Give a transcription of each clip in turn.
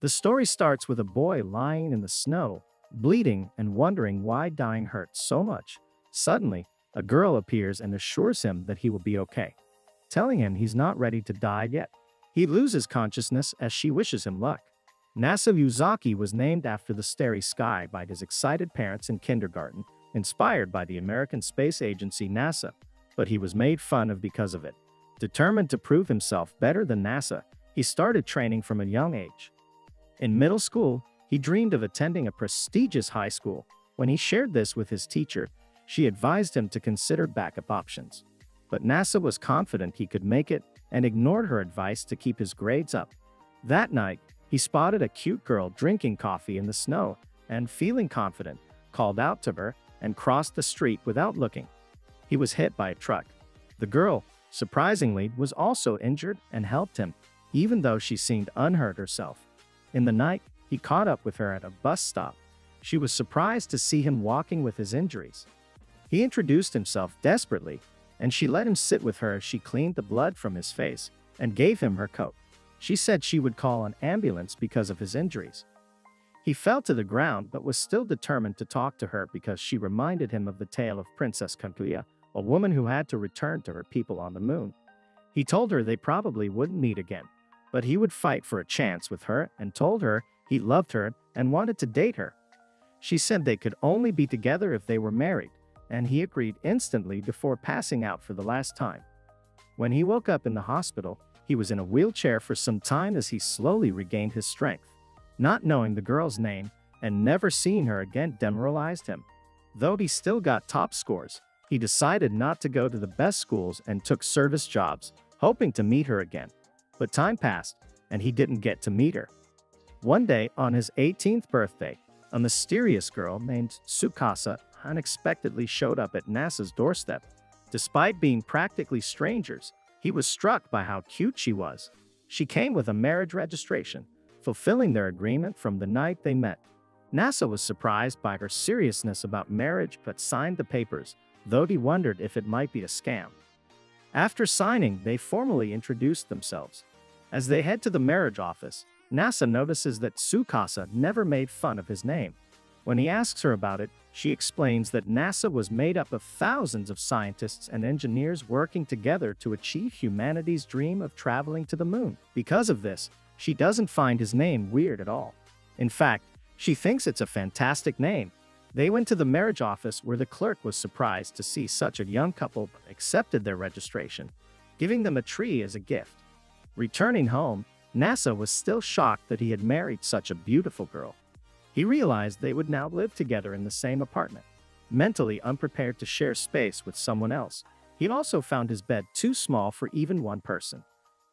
The story starts with a boy lying in the snow, bleeding and wondering why dying hurts so much. Suddenly, a girl appears and assures him that he will be okay, telling him he's not ready to die yet. He loses consciousness as she wishes him luck. NASA Yuzaki was named after the starry sky by his excited parents in kindergarten, inspired by the American Space Agency NASA, but he was made fun of because of it. Determined to prove himself better than NASA, he started training from a young age. In middle school, he dreamed of attending a prestigious high school. When he shared this with his teacher, she advised him to consider backup options. But NASA was confident he could make it and ignored her advice to keep his grades up. That night, he spotted a cute girl drinking coffee in the snow and, feeling confident, called out to her and crossed the street without looking. He was hit by a truck. The girl, surprisingly, was also injured and helped him, even though she seemed unhurt herself. In the night, he caught up with her at a bus stop. She was surprised to see him walking with his injuries. He introduced himself desperately, and she let him sit with her as she cleaned the blood from his face and gave him her coat. She said she would call an ambulance because of his injuries. He fell to the ground but was still determined to talk to her because she reminded him of the tale of Princess Kaguya, a woman who had to return to her people on the moon. He told her they probably wouldn't meet again, but he would fight for a chance with her and told her he loved her and wanted to date her. She said they could only be together if they were married, and he agreed instantly before passing out for the last time. When he woke up in the hospital, he was in a wheelchair for some time as he slowly regained his strength. Not knowing the girl's name and never seeing her again demoralized him. Though he still got top scores, he decided not to go to the best schools and took service jobs, hoping to meet her again. But time passed, and he didn't get to meet her. One day, on his 18th birthday, a mysterious girl named Tsukasa unexpectedly showed up at NASA's doorstep. Despite being practically strangers, he was struck by how cute she was. She came with a marriage registration, fulfilling their agreement from the night they met. NASA was surprised by her seriousness about marriage but signed the papers, though he wondered if it might be a scam. After signing, they formally introduced themselves. As they head to the marriage office, NASA notices that Tsukasa never made fun of his name. When he asks her about it, she explains that NASA was made up of thousands of scientists and engineers working together to achieve humanity's dream of traveling to the moon. Because of this, she doesn't find his name weird at all. In fact, she thinks it's a fantastic name. They went to the marriage office where the clerk was surprised to see such a young couple but accepted their registration, giving them a tree as a gift. Returning home, NASA was still shocked that he had married such a beautiful girl. He realized they would now live together in the same apartment. Mentally unprepared to share space with someone else, he also found his bed too small for even one person.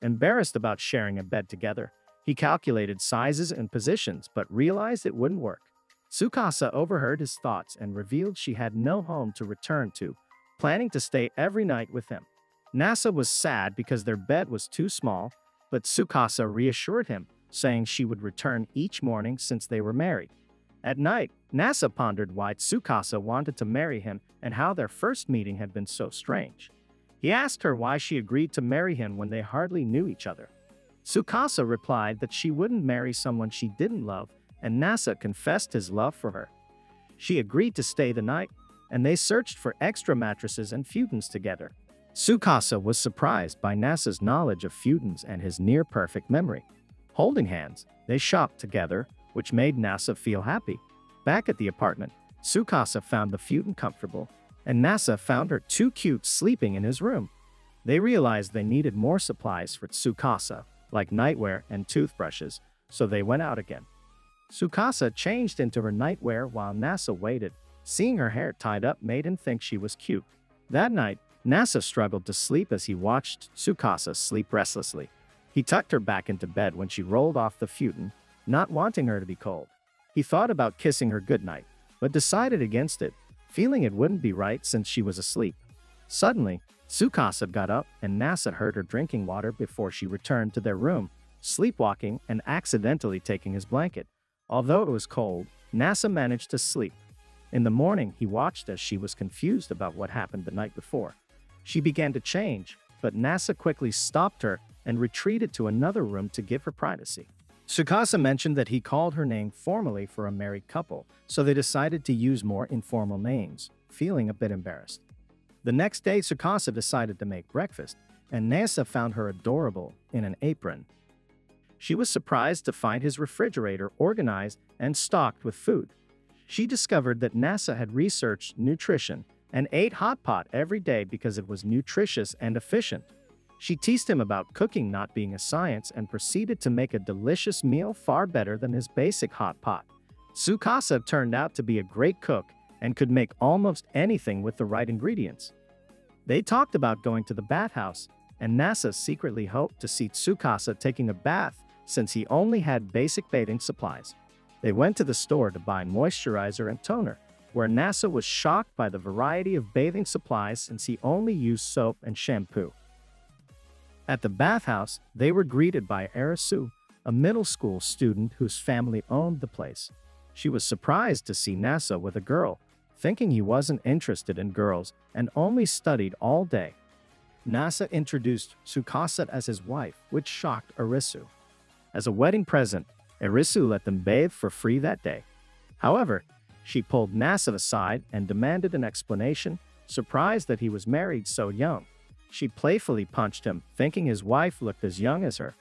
Embarrassed about sharing a bed together, he calculated sizes and positions but realized it wouldn't work. Tsukasa overheard his thoughts and revealed she had no home to return to, planning to stay every night with him. NASA was sad because their bed was too small, but Tsukasa reassured him, saying she would return each morning since they were married. At night, NASA pondered why Tsukasa wanted to marry him and how their first meeting had been so strange. He asked her why she agreed to marry him when they hardly knew each other. Tsukasa replied that she wouldn't marry someone she didn't love, and NASA confessed his love for her. She agreed to stay the night, and they searched for extra mattresses and futons together. Tsukasa was surprised by NASA's knowledge of futons and his near-perfect memory. Holding hands, they shopped together, which made NASA feel happy. Back at the apartment, Tsukasa found the futon comfortable, and NASA found her too cute sleeping in his room. They realized they needed more supplies for Tsukasa, like nightwear and toothbrushes, so they went out again. Tsukasa changed into her nightwear while NASA waited. Seeing her hair tied up made him think she was cute. That night, NASA struggled to sleep as he watched Tsukasa sleep restlessly. He tucked her back into bed when she rolled off the futon, not wanting her to be cold. He thought about kissing her goodnight, but decided against it, feeling it wouldn't be right since she was asleep. Suddenly, Tsukasa got up and NASA heard her drinking water before she returned to their room, sleepwalking and accidentally taking his blanket. Although it was cold, NASA managed to sleep. In the morning, he watched as she was confused about what happened the night before. She began to change, but NASA quickly stopped her and retreated to another room to give her privacy. Tsukasa mentioned that he called her name formally for a married couple, so they decided to use more informal names, feeling a bit embarrassed. The next day, Tsukasa decided to make breakfast, and Nasa found her adorable in an apron. She was surprised to find his refrigerator organized and stocked with food. She discovered that Nasa had researched nutrition and ate hot pot every day because it was nutritious and efficient. She teased him about cooking not being a science and proceeded to make a delicious meal far better than his basic hot pot. Tsukasa turned out to be a great cook and could make almost anything with the right ingredients. They talked about going to the bathhouse, and Nasa secretly hoped to see Tsukasa taking a bath since he only had basic bathing supplies. They went to the store to buy moisturizer and toner, where Nasa was shocked by the variety of bathing supplies since he only used soap and shampoo. At the bathhouse, they were greeted by Arisu, a middle school student whose family owned the place. She was surprised to see Nasa with a girl, thinking he wasn't interested in girls and only studied all day. Nasa introduced Tsukasa as his wife, which shocked Arisu. As a wedding present, Arisu let them bathe for free that day. However, she pulled Nasa aside and demanded an explanation, surprised that he was married so young. She playfully punched him, thinking his wife looked as young as her.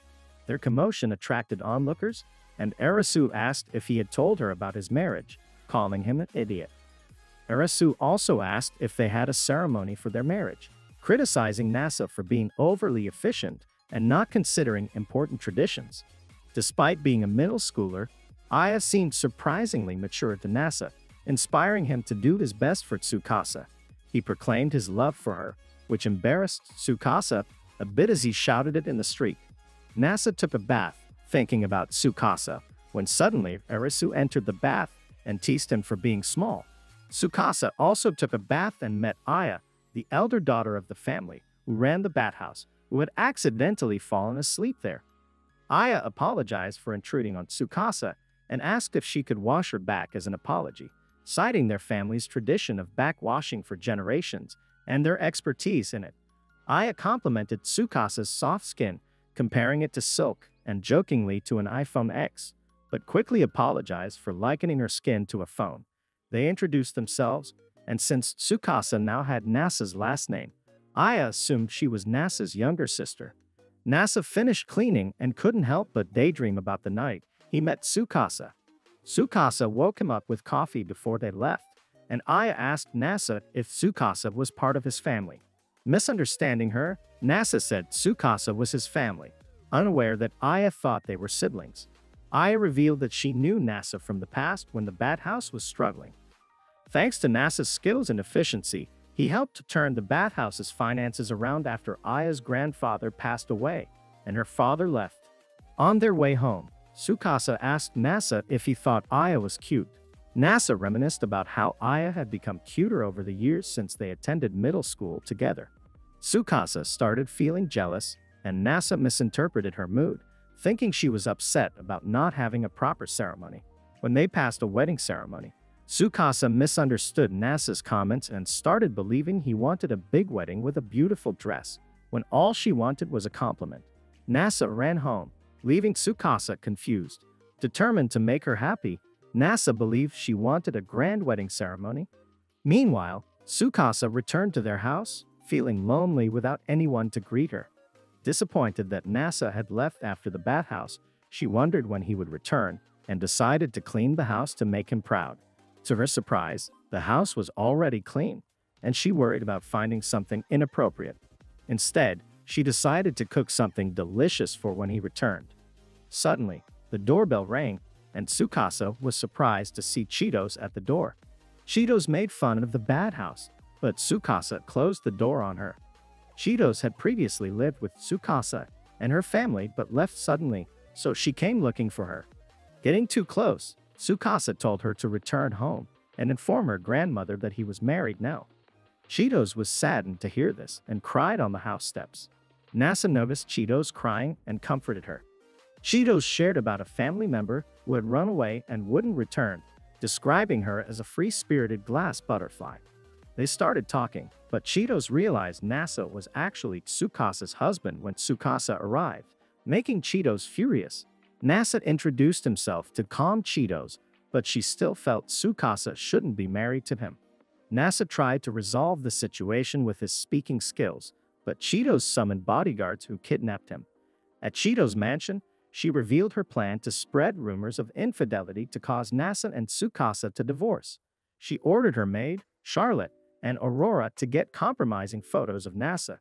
Their commotion attracted onlookers, and Arisu asked if he had told her about his marriage, calling him an idiot. Arisu also asked if they had a ceremony for their marriage, criticizing Nasa for being overly efficient and not considering important traditions. Despite being a middle schooler, Aya seemed surprisingly mature to Nasa, inspiring him to do his best for Tsukasa. He proclaimed his love for her, which embarrassed Tsukasa a bit as he shouted it in the street. Nasa took a bath, thinking about Tsukasa, when suddenly Arisu entered the bath and teased him for being small. Tsukasa also took a bath and met Aya, the elder daughter of the family, who ran the bathhouse, who had accidentally fallen asleep there. Aya apologized for intruding on Tsukasa and asked if she could wash her back as an apology, citing their family's tradition of backwashing for generations and their expertise in it. Aya complimented Tsukasa's soft skin, comparing it to silk and jokingly to an iPhone X, but quickly apologized for likening her skin to a phone. They introduced themselves, and since Tsukasa now had Nasa's last name, Aya assumed she was Nasa's younger sister. Nasa finished cleaning and couldn't help but daydream about the night he met Tsukasa. Tsukasa woke him up with coffee before they left, and Aya asked Nasa if Tsukasa was part of his family. Misunderstanding her, Nasa said Tsukasa was his family, unaware that Aya thought they were siblings. Aya revealed that she knew Nasa from the past when the bathhouse was struggling. Thanks to Nasa's skills and efficiency, he helped to turn the bathhouse's finances around after Aya's grandfather passed away and her father left. On their way home, Tsukasa asked Nasa if he thought Aya was cute. Nasa reminisced about how Aya had become cuter over the years since they attended middle school together. Tsukasa started feeling jealous, and Nasa misinterpreted her mood, thinking she was upset about not having a proper ceremony. When they passed a wedding ceremony, Tsukasa misunderstood Nasa's comments and started believing he wanted a big wedding with a beautiful dress, when all she wanted was a compliment. Nasa ran home, leaving Tsukasa confused. Determined to make her happy, Nasa believed she wanted a grand wedding ceremony. Meanwhile, Tsukasa returned to their house, feeling lonely without anyone to greet her. Disappointed that Nasa had left after the bathhouse, she wondered when he would return and decided to clean the house to make him proud. To her surprise, the house was already clean, and she worried about finding something inappropriate. Instead, she decided to cook something delicious for when he returned. Suddenly, the doorbell rang, and Tsukasa was surprised to see Cheetos at the door. Cheetos made fun of the bathhouse, but Tsukasa closed the door on her. Cheetos had previously lived with Tsukasa and her family but left suddenly, so she came looking for her. Getting too close, Tsukasa told her to return home and inform her grandmother that he was married now. Cheetos was saddened to hear this and cried on the house steps. Nasa noticed Cheetos crying and comforted her. Cheetos shared about a family member who had run away and wouldn't return, describing her as a free-spirited glass butterfly. They started talking, but Cheetos realized Nasa was actually Tsukasa's husband when Tsukasa arrived, making Cheetos furious. Nasa introduced himself to calm Cheetos, but she still felt Tsukasa shouldn't be married to him. Nasa tried to resolve the situation with his speaking skills, but Cheetos summoned bodyguards who kidnapped him. At Cheeto's mansion, she revealed her plan to spread rumors of infidelity to cause Nasa and Tsukasa to divorce. She ordered her maid, Charlotte, and Aurora to get compromising photos of Nasa.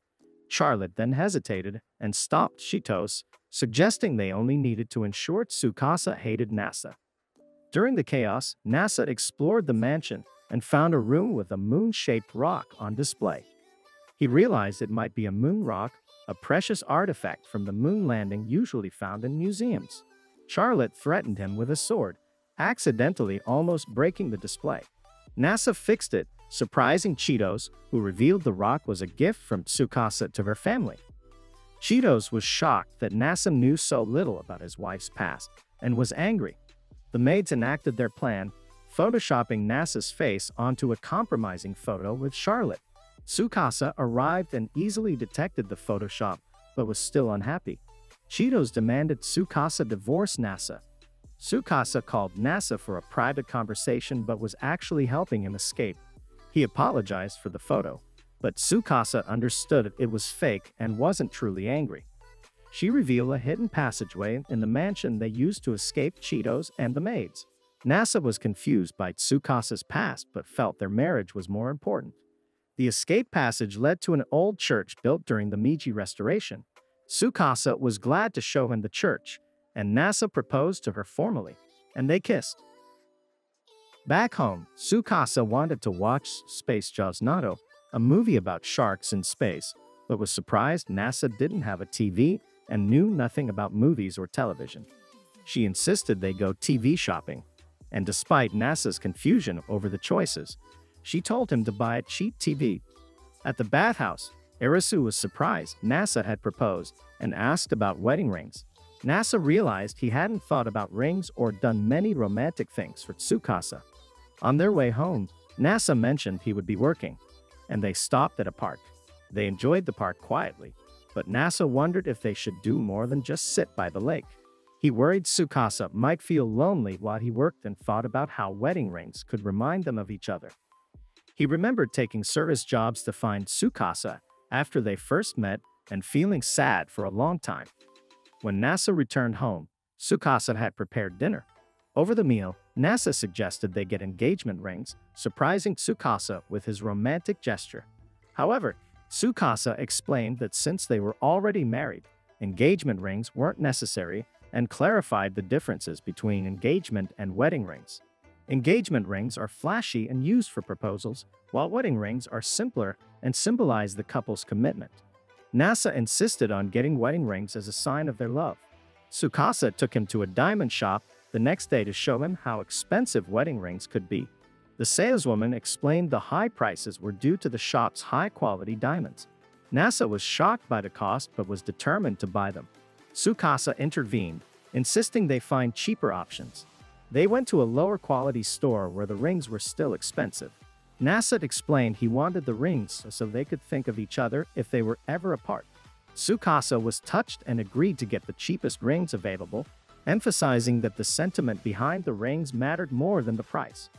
Charlotte then hesitated and stopped Cheetos, suggesting they only needed to ensure Tsukasa hated Nasa. During the chaos, Nasa explored the mansion and found a room with a moon-shaped rock on display. He realized it might be a moon rock, a precious artifact from the moon landing usually found in museums. Charlotte threatened him with a sword, accidentally almost breaking the display. Nasa fixed it, surprising Cheetos, who revealed the rock was a gift from Tsukasa to her family. Cheetos was shocked that Nasa knew so little about his wife's past and was angry. The maids enacted their plan, photoshopping Nasa's face onto a compromising photo with Charlotte. Tsukasa arrived and easily detected the Photoshop, but was still unhappy. Cheetos demanded Tsukasa divorce Nasa. Tsukasa called Nasa for a private conversation but was actually helping him escape. He apologized for the photo, but Tsukasa understood it was fake and wasn't truly angry. She revealed a hidden passageway in the mansion they used to escape Cheetos and the maids. Nasa was confused by Tsukasa's past but felt their marriage was more important. The escape passage led to an old church built during the Meiji Restoration. Tsukasa was glad to show him the church, and Nasa proposed to her formally, and they kissed. Back home, Tsukasa wanted to watch Space Jaws Nato, a movie about sharks in space, but was surprised Nasa didn't have a TV and knew nothing about movies or television. She insisted they go TV shopping, and despite Nasa's confusion over the choices, she told him to buy a cheap TV. At the bathhouse, Irisu was surprised Nasa had proposed and asked about wedding rings. Nasa realized he hadn't thought about rings or done many romantic things for Tsukasa. On their way home, Nasa mentioned he would be working, and they stopped at a park. They enjoyed the park quietly, but Nasa wondered if they should do more than just sit by the lake. He worried Tsukasa might feel lonely while he worked and thought about how wedding rings could remind them of each other. He remembered taking service jobs to find Tsukasa after they first met and feeling sad for a long time. When Nasa returned home, Tsukasa had prepared dinner. Over the meal, Nasa suggested they get engagement rings, surprising Tsukasa with his romantic gesture. However, Tsukasa explained that since they were already married, engagement rings weren't necessary and clarified the differences between engagement and wedding rings. Engagement rings are flashy and used for proposals, while wedding rings are simpler and symbolize the couple's commitment. Nasa insisted on getting wedding rings as a sign of their love. Tsukasa took him to a diamond shop the next day to show him how expensive wedding rings could be. The saleswoman explained the high prices were due to the shop's high-quality diamonds. Nasa was shocked by the cost but was determined to buy them. Tsukasa intervened, insisting they find cheaper options. They went to a lower-quality store where the rings were still expensive. Nasa explained he wanted the rings so they could think of each other if they were ever apart. Tsukasa was touched and agreed to get the cheapest rings available, emphasizing that the sentiment behind the rings mattered more than the price.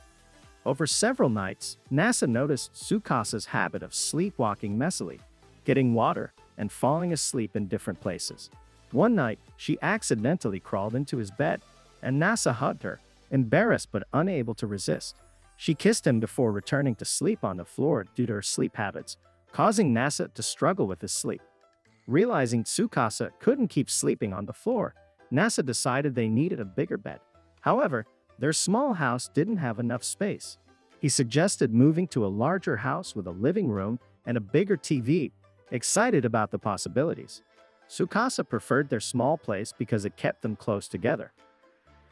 Over several nights, Nasa noticed Tsukasa's habit of sleepwalking messily, getting water, and falling asleep in different places. One night, she accidentally crawled into his bed, and Nasa hugged her, embarrassed but unable to resist. She kissed him before returning to sleep on the floor due to her sleep habits, causing Nasa to struggle with his sleep. Realizing Tsukasa couldn't keep sleeping on the floor, Nasa decided they needed a bigger bed. However, their small house didn't have enough space. He suggested moving to a larger house with a living room and a bigger TV, excited about the possibilities. Tsukasa preferred their small place because it kept them close together.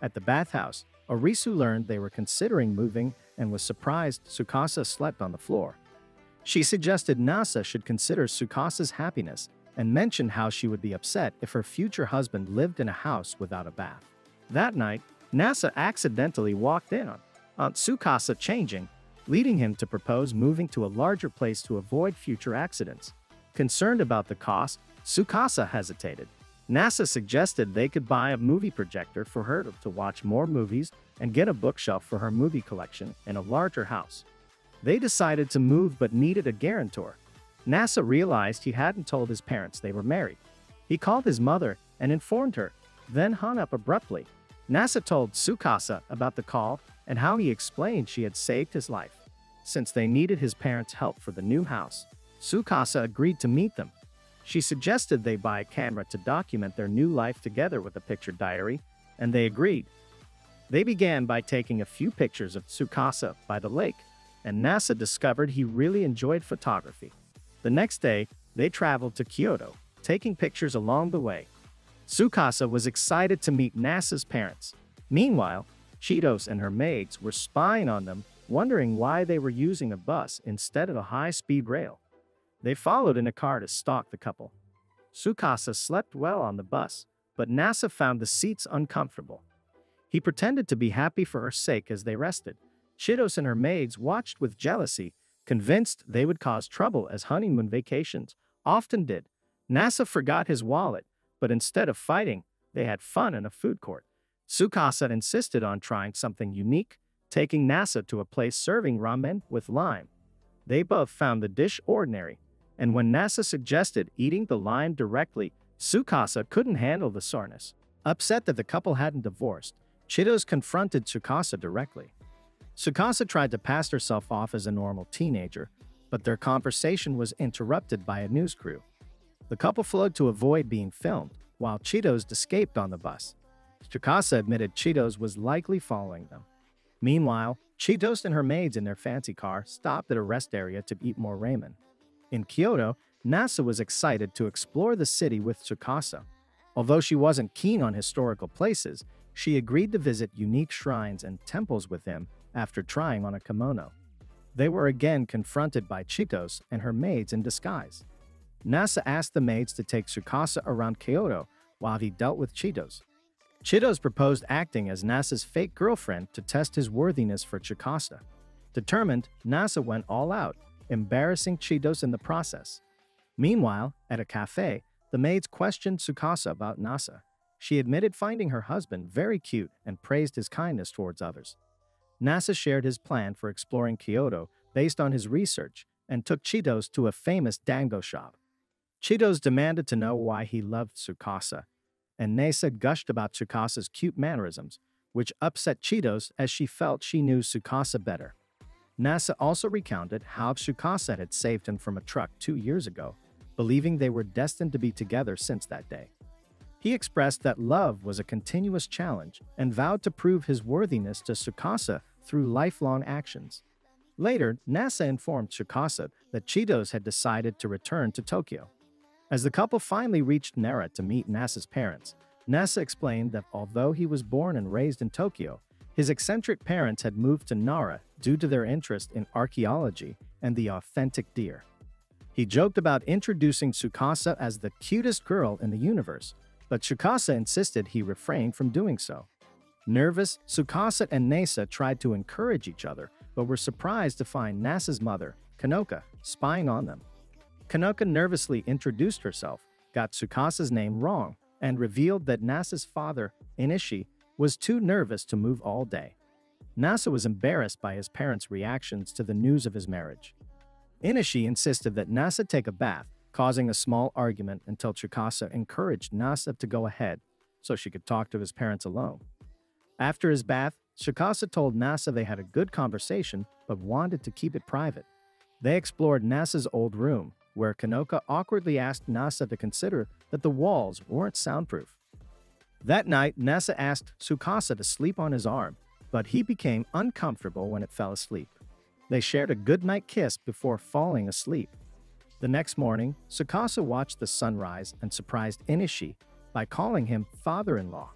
At the bathhouse, Irisu learned they were considering moving and was surprised Tsukasa slept on the floor. She suggested Nasa should consider Tsukasa's happiness and mentioned how she would be upset if her future husband lived in a house without a bath. That night, Nasa accidentally walked in on Tsukasa changing, leading him to propose moving to a larger place to avoid future accidents. Concerned about the cost, Tsukasa hesitated. NASA suggested they could buy a movie projector for her to watch more movies and get a bookshelf for her movie collection in a larger house. They decided to move but needed a guarantor. NASA realized he hadn't told his parents they were married. He called his mother and informed her, then hung up abruptly. NASA told Tsukasa about the call and how he explained she had saved his life. Since they needed his parents' help for the new house, Tsukasa agreed to meet them. She suggested they buy a camera to document their new life together with a picture diary, and they agreed. They began by taking a few pictures of Tsukasa by the lake, and NASA discovered he really enjoyed photography. The next day, they traveled to Kyoto, taking pictures along the way. Tsukasa was excited to meet NASA's parents. Meanwhile, Chitos and her maids were spying on them, wondering why they were using a bus instead of a high-speed rail. They followed in a car to stalk the couple. Tsukasa slept well on the bus, but NASA found the seats uncomfortable. He pretended to be happy for her sake as they rested. Chitos and her maids watched with jealousy, convinced they would cause trouble as honeymoon vacations often did. NASA forgot his wallet, but instead of fighting, they had fun in a food court. Tsukasa insisted on trying something unique, taking NASA to a place serving ramen with lime. They both found the dish ordinary, and when NASA suggested eating the lime directly, Tsukasa couldn't handle the soreness. Upset that the couple hadn't divorced, Chitos confronted Tsukasa directly. Tsukasa tried to pass herself off as a normal teenager, but their conversation was interrupted by a news crew. The couple fled to avoid being filmed, while Chitos escaped on the bus. Tsukasa admitted Chitos was likely following them. Meanwhile, Chitos and her maids in their fancy car stopped at a rest area to eat more ramen. In Kyoto, NASA was excited to explore the city with Tsukasa. Although she wasn't keen on historical places, she agreed to visit unique shrines and temples with him after trying on a kimono. They were again confronted by Chitos and her maids in disguise. NASA asked the maids to take Tsukasa around Kyoto while he dealt with Chitos. Chitos proposed acting as NASA's fake girlfriend to test his worthiness for Tsukasa. Determined, NASA went all out, embarrassing Chitos in the process. Meanwhile, at a cafe, the maids questioned Tsukasa about NASA. She admitted finding her husband very cute and praised his kindness towards others. NASA shared his plan for exploring Kyoto based on his research and took Chitos to a famous dango shop. Chitos demanded to know why he loved Tsukasa, and NASA gushed about Tsukasa's cute mannerisms, which upset Chitos as she felt she knew Tsukasa better. NASA also recounted how Tsukasa had saved him from a truck 2 years ago, believing they were destined to be together since that day. He expressed that love was a continuous challenge and vowed to prove his worthiness to Tsukasa through lifelong actions. Later, NASA informed Tsukasa that Chitos had decided to return to Tokyo. As the couple finally reached Nara to meet NASA's parents, NASA explained that although he was born and raised in Tokyo, his eccentric parents had moved to Nara due to their interest in archaeology and the authentic deer. He joked about introducing Tsukasa as the cutest girl in the universe, but Tsukasa insisted he refrained from doing so. Nervous, Tsukasa and NASA tried to encourage each other, but were surprised to find NASA's mother, Kanoka, spying on them. Kanoka nervously introduced herself, got Tsukasa's name wrong, and revealed that NASA's father, Inishi, was too nervous to move all day. NASA was embarrassed by his parents' reactions to the news of his marriage. Inishi insisted that NASA take a bath, causing a small argument until Tsukasa encouraged NASA to go ahead so she could talk to his parents alone. After his bath, Tsukasa told NASA they had a good conversation but wanted to keep it private. They explored NASA's old room, where Kanoka awkwardly asked NASA to consider that the walls weren't soundproof. That night, NASA asked Tsukasa to sleep on his arm, but he became uncomfortable when it fell asleep. They shared a goodnight kiss before falling asleep. The next morning, Tsukasa watched the sunrise and surprised Inishi by calling him father-in-law.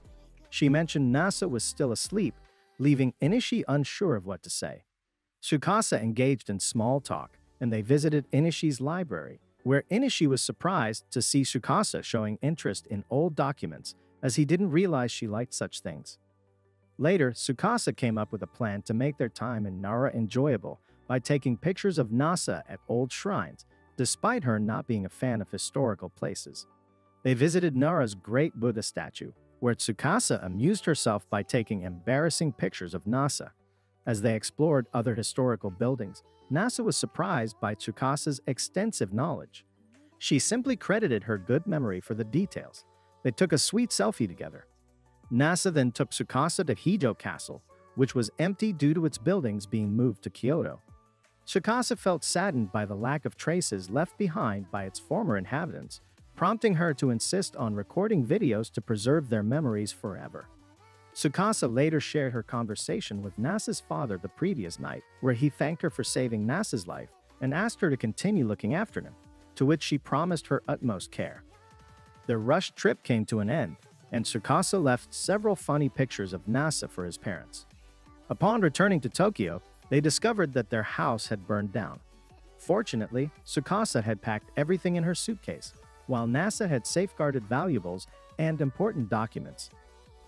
She mentioned NASA was still asleep, leaving Inishi unsure of what to say. Tsukasa engaged in small talk, and they visited Inishi's library, where Inishi was surprised to see Tsukasa showing interest in old documents, as he didn't realize she liked such things. Later, Tsukasa came up with a plan to make their time in Nara enjoyable by taking pictures of NASA at old shrines, despite her not being a fan of historical places. They visited Nara's great Buddha statue, where Tsukasa amused herself by taking embarrassing pictures of Nasa. As they explored other historical buildings, Nasa was surprised by Tsukasa's extensive knowledge. She simply credited her good memory for the details. They took a sweet selfie together. Nasa then took Tsukasa to Hijo Castle, which was empty due to its buildings being moved to Kyoto. Tsukasa felt saddened by the lack of traces left behind by its former inhabitants, prompting her to insist on recording videos to preserve their memories forever. Tsukasa later shared her conversation with Nasa's father the previous night, where he thanked her for saving Nasa's life and asked her to continue looking after him, to which she promised her utmost care. Their rushed trip came to an end, and Tsukasa left several funny pictures of Nasa for his parents. Upon returning to Tokyo, they discovered that their house had burned down. Fortunately, Tsukasa had packed everything in her suitcase, while Nasa had safeguarded valuables and important documents.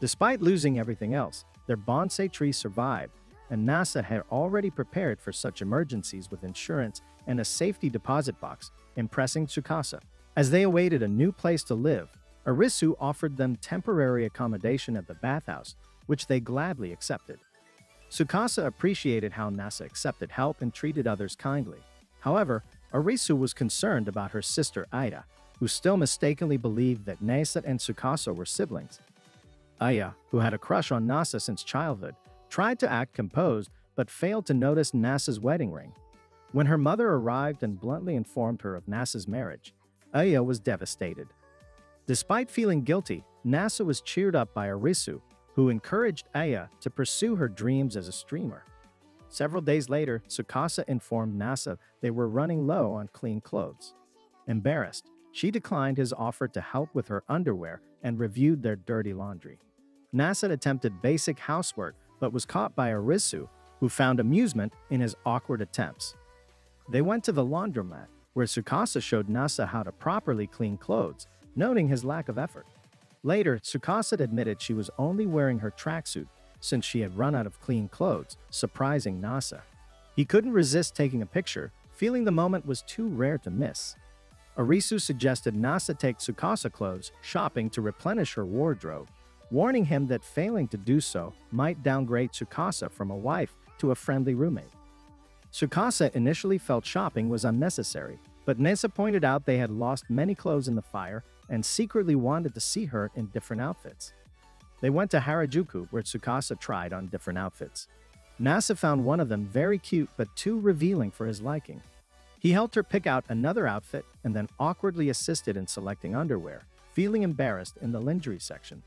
Despite losing everything else, their bonsai tree survived, and Nasa had already prepared for such emergencies with insurance and a safety deposit box, impressing Tsukasa. As they awaited a new place to live, Arisu offered them temporary accommodation at the bathhouse, which they gladly accepted. Tsukasa appreciated how Nasa accepted help and treated others kindly. However, Arisu was concerned about her sister Aya, who still mistakenly believed that Nasa and Tsukasa were siblings. Aya, who had a crush on Nasa since childhood, tried to act composed but failed to notice Nasa's wedding ring. When her mother arrived and bluntly informed her of Nasa's marriage, Aya was devastated. Despite feeling guilty, Nasa was cheered up by Arisu, who encouraged Aya to pursue her dreams as a streamer. Several days later, Tsukasa informed Nasa they were running low on clean clothes. Embarrassed, she declined his offer to help with her underwear and reviewed their dirty laundry. Nasa attempted basic housework but was caught by Arisu, who found amusement in his awkward attempts. They went to the laundromat, where Tsukasa showed Nasa how to properly clean clothes, noting his lack of effort. Later, Tsukasa admitted she was only wearing her tracksuit since she had run out of clean clothes, surprising Nasa. He couldn't resist taking a picture, feeling the moment was too rare to miss. Arisu suggested Nasa take Tsukasa clothes shopping to replenish her wardrobe, warning him that failing to do so might downgrade Tsukasa from a wife to a friendly roommate. Tsukasa initially felt shopping was unnecessary, but Nasa pointed out they had lost many clothes in the fire and secretly wanted to see her in different outfits. They went to Harajuku, where Tsukasa tried on different outfits. Nasa found one of them very cute but too revealing for his liking. He helped her pick out another outfit and then awkwardly assisted in selecting underwear, feeling embarrassed in the lingerie section.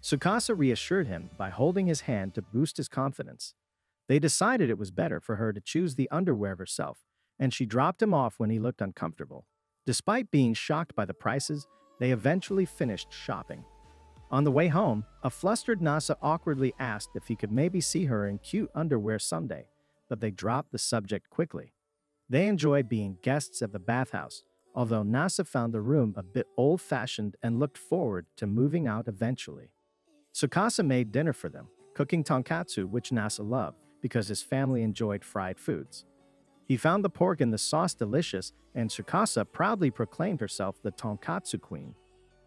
Tsukasa reassured him by holding his hand to boost his confidence. They decided it was better for her to choose the underwear herself, and she dropped him off when he looked uncomfortable. Despite being shocked by the prices, they eventually finished shopping. On the way home, a flustered Nasa awkwardly asked if he could maybe see her in cute underwear someday, but they dropped the subject quickly. They enjoyed being guests at the bathhouse, although Nasa found the room a bit old-fashioned and looked forward to moving out eventually. Tsukasa made dinner for them, cooking tonkatsu, which Nasa loved because his family enjoyed fried foods. He found the pork in the sauce delicious, and Tsukasa proudly proclaimed herself the tonkatsu queen.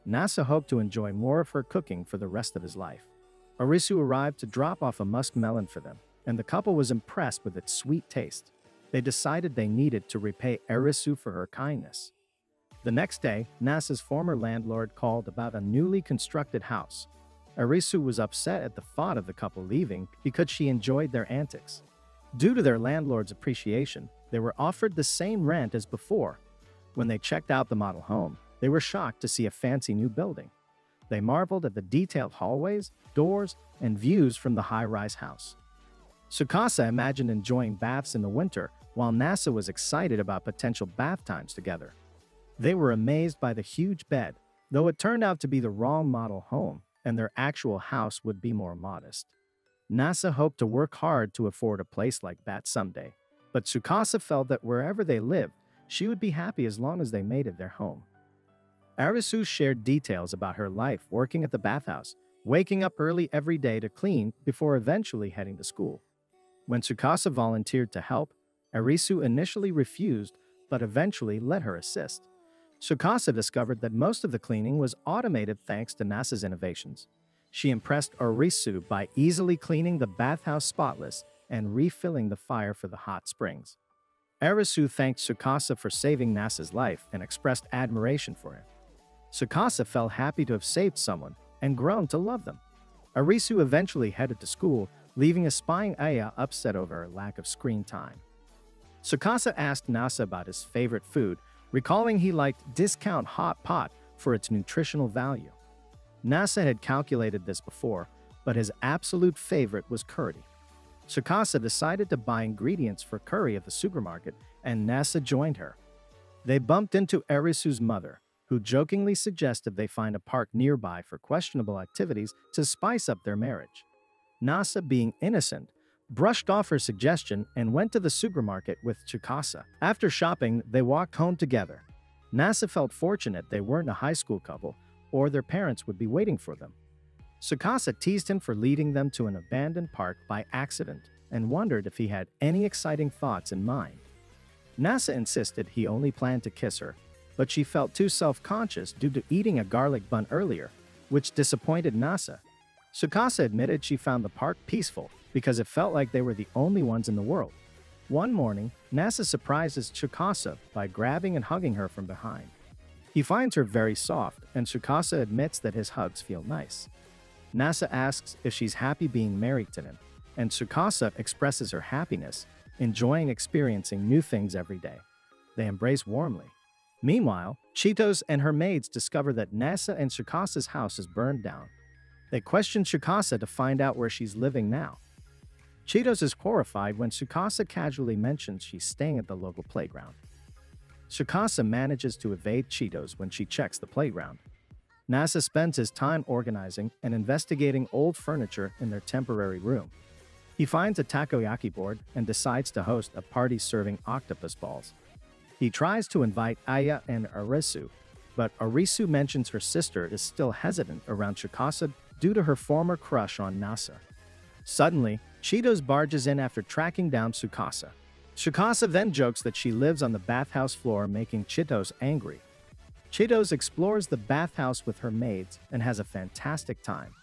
Nasa hoped to enjoy more of her cooking for the rest of his life. Arisu arrived to drop off a muskmelon for them, and the couple was impressed with its sweet taste. They decided they needed to repay Arisu for her kindness. The next day, Nasa's former landlord called about a newly constructed house. Arisu was upset at the thought of the couple leaving because she enjoyed their antics. Due to their landlord's appreciation, they were offered the same rent as before. When they checked out the model home, they were shocked to see a fancy new building. They marveled at the detailed hallways, doors, and views from the high-rise house. Tsukasa imagined enjoying baths in the winter, while Nasa was excited about potential bath times together. They were amazed by the huge bed, though it turned out to be the wrong model home, and their actual house would be more modest. Nasa hoped to work hard to afford a place like that someday, but Tsukasa felt that wherever they lived, she would be happy as long as they made it their home. Arisu shared details about her life working at the bathhouse, waking up early every day to clean before eventually heading to school. When Tsukasa volunteered to help, Arisu initially refused, but eventually let her assist. Tsukasa discovered that most of the cleaning was automated thanks to NASA's innovations. She impressed Arisu by easily cleaning the bathhouse spotless and refilling the fire for the hot springs. Arisu thanked Tsukasa for saving NASA's life and expressed admiration for him. Tsukasa felt happy to have saved someone and grown to love them. Arisu eventually headed to school, leaving a spying Aya upset over her lack of screen time. Tsukasa asked Nasa about his favorite food, recalling he liked discount hot pot for its nutritional value. Nasa had calculated this before, but his absolute favorite was curry. Tsukasa decided to buy ingredients for curry at the supermarket, and Nasa joined her. They bumped into Arisu's mother, who jokingly suggested they find a park nearby for questionable activities to spice up their marriage. Nasa, being innocent, brushed off her suggestion and went to the supermarket with Tsukasa. After shopping, they walked home together. Nasa felt fortunate they weren't a high school couple, or their parents would be waiting for them. Tsukasa teased him for leading them to an abandoned park by accident and wondered if he had any exciting thoughts in mind. Nasa insisted he only planned to kiss her, but she felt too self-conscious due to eating a garlic bun earlier, which disappointed Nasa. Tsukasa admitted she found the park peaceful because it felt like they were the only ones in the world. One morning, Nasa surprises Tsukasa by grabbing and hugging her from behind. He finds her very soft, and Tsukasa admits that his hugs feel nice. Nasa asks if she's happy being married to him, and Tsukasa expresses her happiness, enjoying experiencing new things every day. They embrace warmly. Meanwhile, Cheetos and her maids discover that Nasa and Tsukasa's house is burned down. They question Tsukasa to find out where she's living now. Cheetos is horrified when Tsukasa casually mentions she's staying at the local playground. Tsukasa manages to evade Cheetos when she checks the playground. Nasa spends his time organizing and investigating old furniture in their temporary room. He finds a takoyaki board and decides to host a party serving octopus balls. He tries to invite Aya and Arisu, but Arisu mentions her sister is still hesitant around Tsukasa due to her former crush on Nasa. Suddenly, Cheetos barges in after tracking down Tsukasa. Tsukasa then jokes that she lives on the bathhouse floor, making Cheetos angry. Cheetos explores the bathhouse with her maids and has a fantastic time.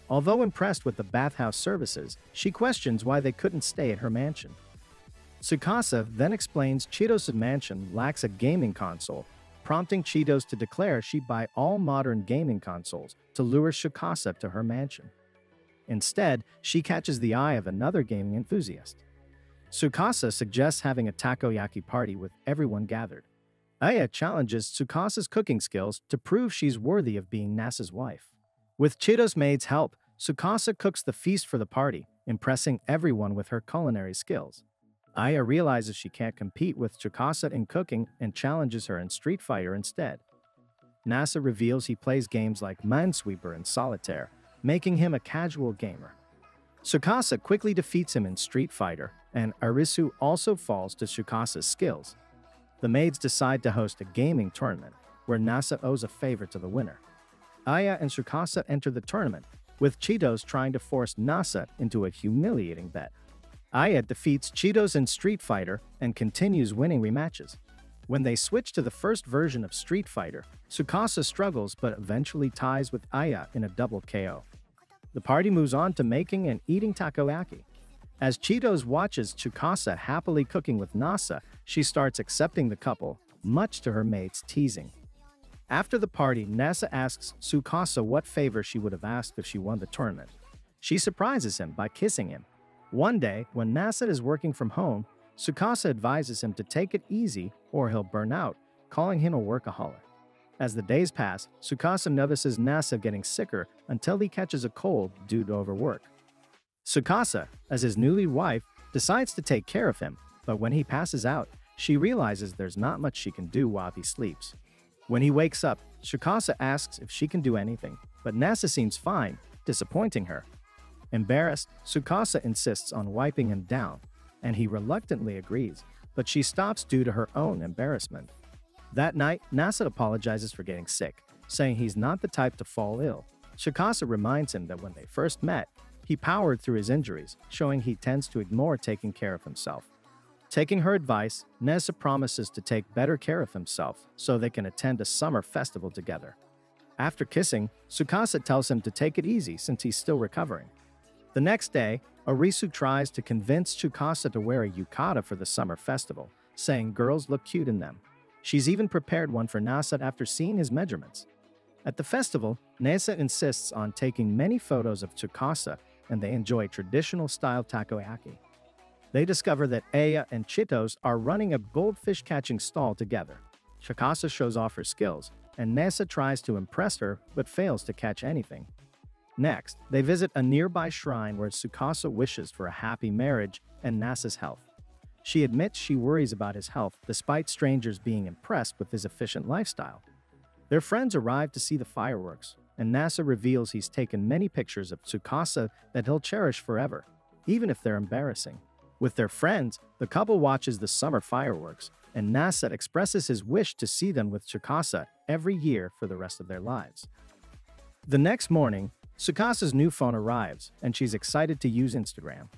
Although impressed with the bathhouse services, she questions why they couldn't stay at her mansion. Tsukasa then explains Cheetos' mansion lacks a gaming console, prompting Cheetos to declare she'd buy all modern gaming consoles to lure Tsukasa to her mansion. Instead, she catches the eye of another gaming enthusiast. Tsukasa suggests having a takoyaki party with everyone gathered. Aya challenges Tsukasa's cooking skills to prove she's worthy of being Nasa's wife. With Cheetos' maid's help, Tsukasa cooks the feast for the party, impressing everyone with her culinary skills. Aya realizes she can't compete with Tsukasa in cooking and challenges her in Street Fighter instead. Nasa reveals he plays games like Minesweeper and Solitaire, making him a casual gamer. Tsukasa quickly defeats him in Street Fighter, and Arisu also falls to Tsukasa's skills. The maids decide to host a gaming tournament, where Nasa owes a favor to the winner. Aya and Tsukasa enter the tournament, with Cheetos trying to force Nasa into a humiliating bet. Aya defeats Cheetos in Street Fighter and continues winning rematches. When they switch to the first version of Street Fighter, Tsukasa struggles but eventually ties with Aya in a double KO. The party moves on to making and eating takoyaki. As Cheetos watches Tsukasa happily cooking with Nasa, she starts accepting the couple, much to her mates' teasing. After the party, Nasa asks Tsukasa what favor she would have asked if she won the tournament. She surprises him by kissing him. One day, when Nasa is working from home, Tsukasa advises him to take it easy or he'll burn out, calling him a workaholic. As the days pass, Tsukasa notices Nasa getting sicker until he catches a cold due to overwork. Tsukasa, as his newly wife, decides to take care of him, but when he passes out, she realizes there's not much she can do while he sleeps. When he wakes up, Tsukasa asks if she can do anything, but Nasa seems fine, disappointing her. Embarrassed, Tsukasa insists on wiping him down, and he reluctantly agrees, but she stops due to her own embarrassment. That night, Nasa apologizes for getting sick, saying he's not the type to fall ill. Tsukasa reminds him that when they first met, he powered through his injuries, showing he tends to ignore taking care of himself. Taking her advice, Nessa promises to take better care of himself so they can attend a summer festival together. After kissing, Tsukasa tells him to take it easy since he's still recovering. The next day, Arisu tries to convince Tsukasa to wear a yukata for the summer festival, saying girls look cute in them. She's even prepared one for Nasa after seeing his measurements. At the festival, Nessa insists on taking many photos of Tsukasa, and they enjoy traditional-style takoyaki. They discover that Aya and Chitos are running a goldfish catching stall together. Tsukasa shows off her skills, and Nessa tries to impress her but fails to catch anything. Next, they visit a nearby shrine where Tsukasa wishes for a happy marriage and Nasa's health. She admits she worries about his health despite strangers being impressed with his efficient lifestyle. Their friends arrive to see the fireworks, and Nasa reveals he's taken many pictures of Tsukasa that he'll cherish forever, even if they're embarrassing. With their friends, the couple watches the summer fireworks, and Nasa expresses his wish to see them with Tsukasa every year for the rest of their lives. The next morning, Tsukasa's new phone arrives, and she's excited to use Instagram.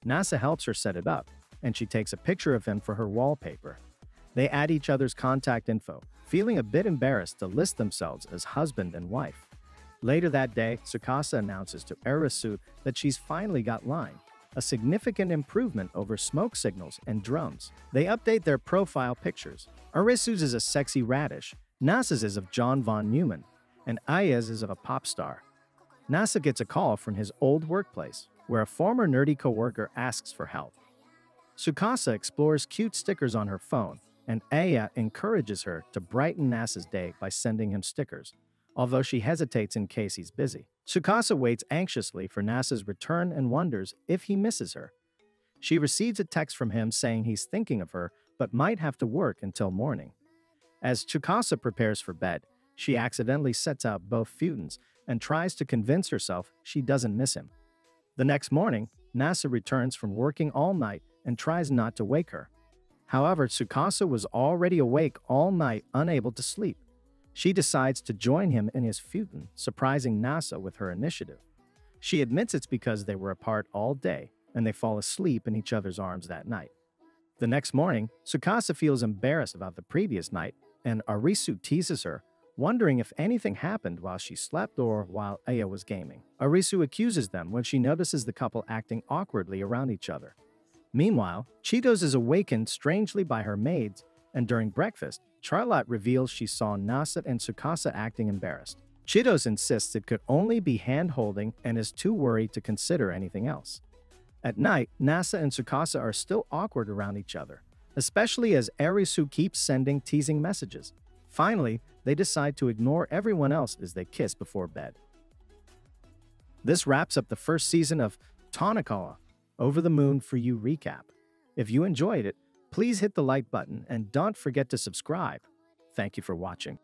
Nasa helps her set it up, and she takes a picture of him for her wallpaper. They add each other's contact info, feeling a bit embarrassed to list themselves as husband and wife. Later that day, Tsukasa announces to Arisu that she's finally got line, a significant improvement over smoke signals and drums. They update their profile pictures. Arisu's is a sexy radish, Nasa's is of John Von Neumann, and Aya's is of a pop star. Nasa gets a call from his old workplace, where a former nerdy coworker asks for help. Tsukasa explores cute stickers on her phone, and Aya encourages her to brighten Nasa's day by sending him stickers, although she hesitates in case he's busy. Tsukasa waits anxiously for Nasa's return and wonders if he misses her. She receives a text from him saying he's thinking of her but might have to work until morning. As Tsukasa prepares for bed, she accidentally sets out both futons and tries to convince herself she doesn't miss him. The next morning, Nasa returns from working all night and tries not to wake her. However, Tsukasa was already awake all night, unable to sleep. She decides to join him in his futon, surprising Nasa with her initiative. She admits it's because they were apart all day, and they fall asleep in each other's arms that night. The next morning, Tsukasa feels embarrassed about the previous night, and Arisu teases her, wondering if anything happened while she slept or while Aya was gaming. Arisu accuses them when she notices the couple acting awkwardly around each other. Meanwhile, Cheetos is awakened strangely by her maids, and during breakfast, Charlotte reveals she saw Nasa and Tsukasa acting embarrassed. Cheetos insists it could only be hand-holding and is too worried to consider anything else. At night, Nasa and Tsukasa are still awkward around each other, especially as Arisu keeps sending teasing messages. Finally, they decide to ignore everyone else as they kiss before bed. This wraps up the first season of Tonikawa, Over the Moon for You recap. If you enjoyed it, please hit the like button and don't forget to subscribe. Thank you for watching.